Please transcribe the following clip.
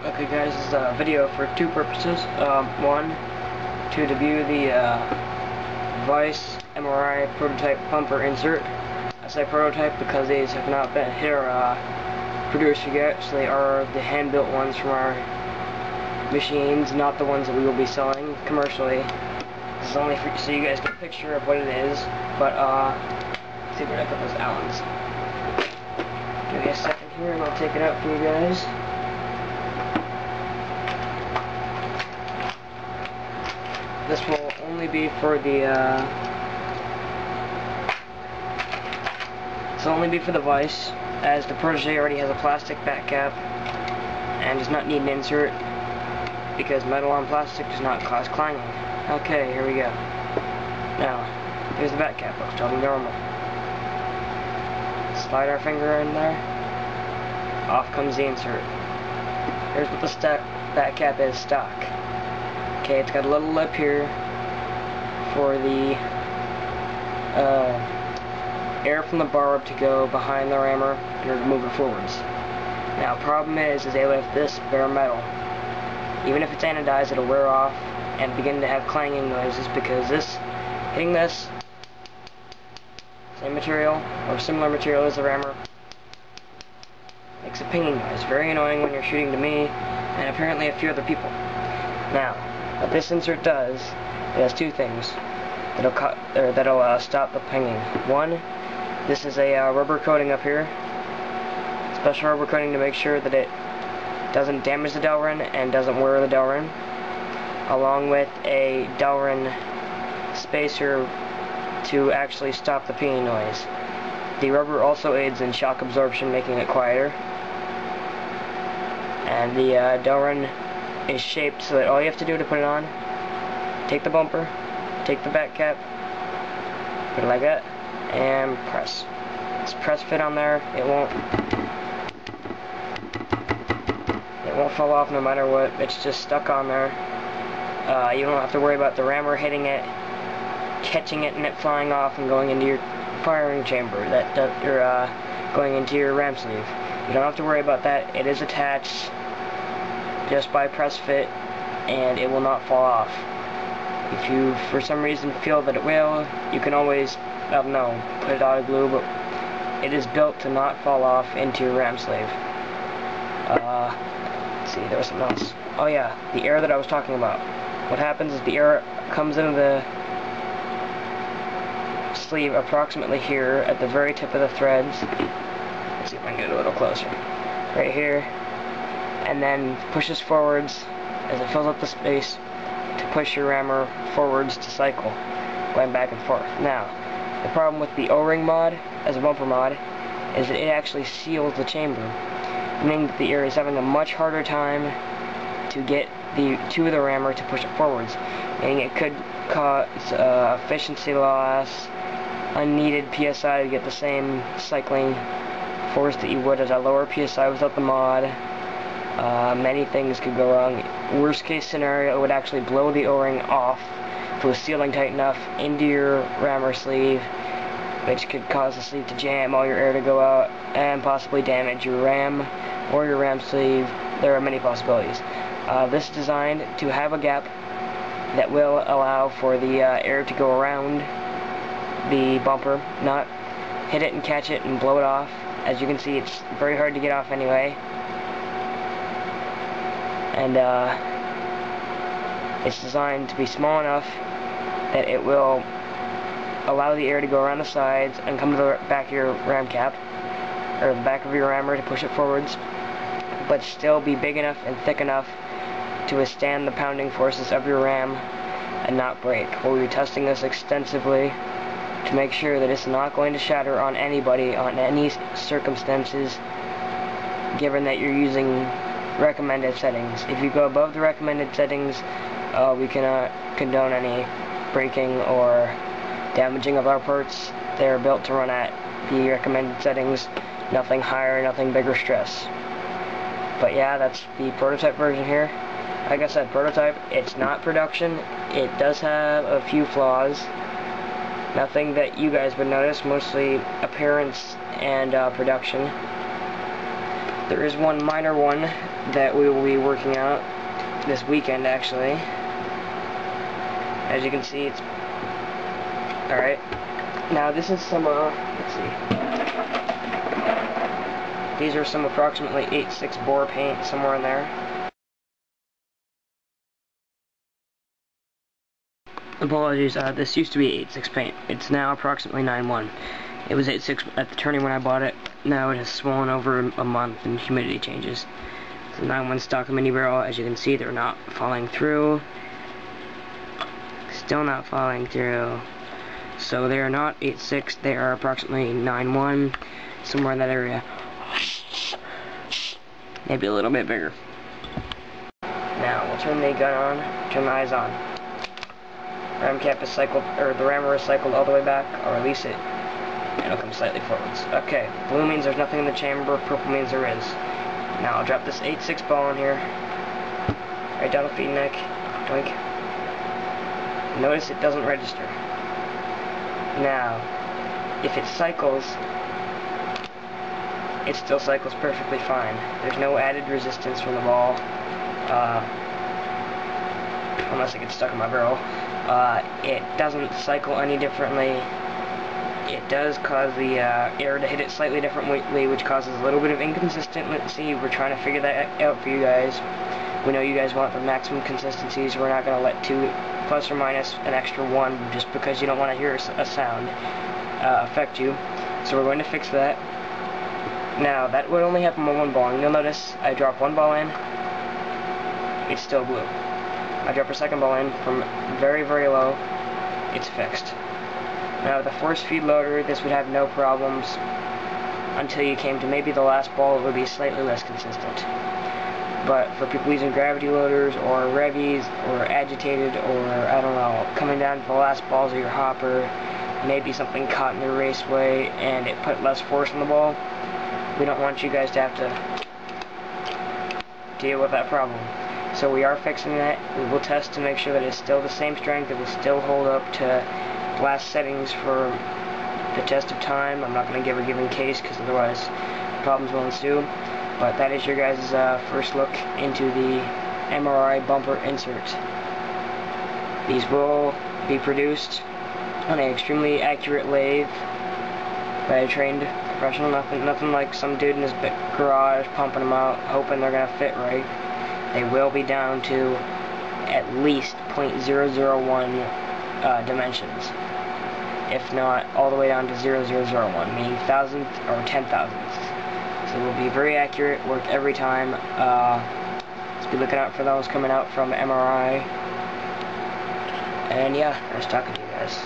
Okay guys, this is a video for two purposes. One, to debut the Vice MRI prototype bumper insert. I say prototype because these have not been hit or produced yet, so they are the hand-built ones from our machines, not the ones that we will be selling commercially. This is only for, so you guys get a picture of what it is, but let's see where I put those Allens. Give me a second here and I'll take it out for you guys. This will only be for the Vice, as the Protege already has a plastic back cap and does not need an insert because metal on plastic does not cause clanging. Okay, here we go. Now, here's the back cap. Looks totally normal. Slide our finger in there. Off comes the insert. Here's what the back cap is stock. Okay, it's got a little lip here for the air from the barb to go behind the rammer in order to move it forwards. Now, problem is they left this bare metal. Even if it's anodized, it'll wear off and begin to have clanging noises because hitting this same material or similar material as the rammer makes a pinging noise. Very annoying when you're shooting to me and apparently a few other people. Now, what this insert does, it has two things that'll stop the pinging. One, this is a rubber coating up here, special rubber coating to make sure that it doesn't damage the Delrin and doesn't wear the Delrin, along with a Delrin spacer to actually stop the pinging noise. The rubber also aids in shock absorption, making it quieter, and the Delrin is shaped so that all you have to do to put it on, take the bumper, take the back cap, put it like that, and press. It's press fit on there. It won't fall off no matter what. It's just stuck on there. You don't have to worry about the rammer hitting it, catching it, and it flying off and going into your firing chamber or going into your ram sleeve. You don't have to worry about that. It is attached just by press fit, and it will not fall off. If you for some reason feel that it will, you can always put it out of glue, but it is built to not fall off into your ram sleeve. Let's see, there was something else. Oh yeah, the air that I was talking about. What happens is the air comes into the sleeve approximately here at the very tip of the threads. Let's see if I can get a little closer. Right here. And then pushes forwards as it fills up the space to push your rammer forwards to cycle, going back and forth. Now, the problem with the O-ring mod, as a bumper mod, is that it actually seals the chamber, meaning that the air is having a much harder time to get to the rammer to push it forwards, meaning it could cause efficiency loss, unneeded PSI to get the same cycling force that you would at a lower PSI without the mod. Many things could go wrong. Worst case scenario, it would actually blow the O-ring off if it was sealing tight enough into your rammer sleeve, which could cause the sleeve to jam, all your air to go out, and possibly damage your ram or your ram sleeve. There are many possibilities. This is designed to have a gap that will allow for the air to go around the bumper, not hit it and catch it and blow it off. As you can see, it's very hard to get off anyway. And it's designed to be small enough that it will allow the air to go around the sides and come to the back of your ram cap, or the back of your rammer to push it forwards, but still be big enough and thick enough to withstand the pounding forces of your ram and not break. We'll be testing this extensively to make sure that it's not going to shatter on anybody, on any circumstances, given that you're using recommended settings. If you go above the recommended settings, we cannot condone any breaking or damaging of our parts. They're built to run at the recommended settings, nothing higher, nothing bigger stress. But yeah, that's the prototype version here. Like I said, prototype, it's not production. It does have a few flaws. Nothing that you guys would notice, mostly appearance and production. There is one minor one that we will be working out this weekend, actually. As you can see, it's alright. Now this is some, let's see. These are some approximately 8.6 bore paint, somewhere in there. Apologies, this used to be 8.6 paint. It's now approximately 9.1. It was 8.6 at the turning when I bought it. Now it has swollen over a month and humidity changes. It's a 9.1 stock mini barrel. As you can see, they're not falling through. Still not falling through. So they are not 8.6, they are approximately 9.1, somewhere in that area. Maybe a little bit bigger. Now, we'll turn the gun on, turn the eyes on. Ram cap is cycled, or the rammer is cycled all the way back. I'll release it, and it'll come slightly forwards. Okay, blue means there's nothing in the chamber, purple means there is. Now, I'll drop this 8.6 ball in here, right down the feed neck, doink. Notice it doesn't register. Now, if it cycles, it still cycles perfectly fine. There's no added resistance from the ball, unless it gets stuck in my barrel. It doesn't cycle any differently. It does cause the air to hit it slightly differently, which causes a little bit of inconsistency. We're trying to figure that out for you guys. We know you guys want the maximum consistency, so we're not going to let two plus or minus an extra one just because you don't want to hear a sound affect you. So we're going to fix that. Now, that would only happen with one ball, and you'll notice I drop one ball in, it's still blue. I drop a second ball in from very, very low, it's fixed. Now, with a force feed loader, this would have no problems until you came to maybe the last ball. It would be slightly less consistent. But for people using gravity loaders or revies or agitated or, I don't know, coming down to the last balls of your hopper, maybe something caught in your raceway and it put less force on the ball, we don't want you guys to have to deal with that problem. So we are fixing that. We will test to make sure that it's still the same strength. It will still hold up to blast settings for the test of time. I'm not going to give a given case because otherwise problems will ensue. But that is your guys' first look into the MRI bumper insert. These will be produced on an extremely accurate lathe by a trained professional. Nothing like some dude in his garage pumping them out, hoping they're going to fit right. They will be down to at least 0.001 dimensions, if not all the way down to 0.0001, meaning thousandth or 10,000ths. So it will be very accurate, work every time. Let's be looking out for those coming out from MRI. And yeah, nice talking to you guys.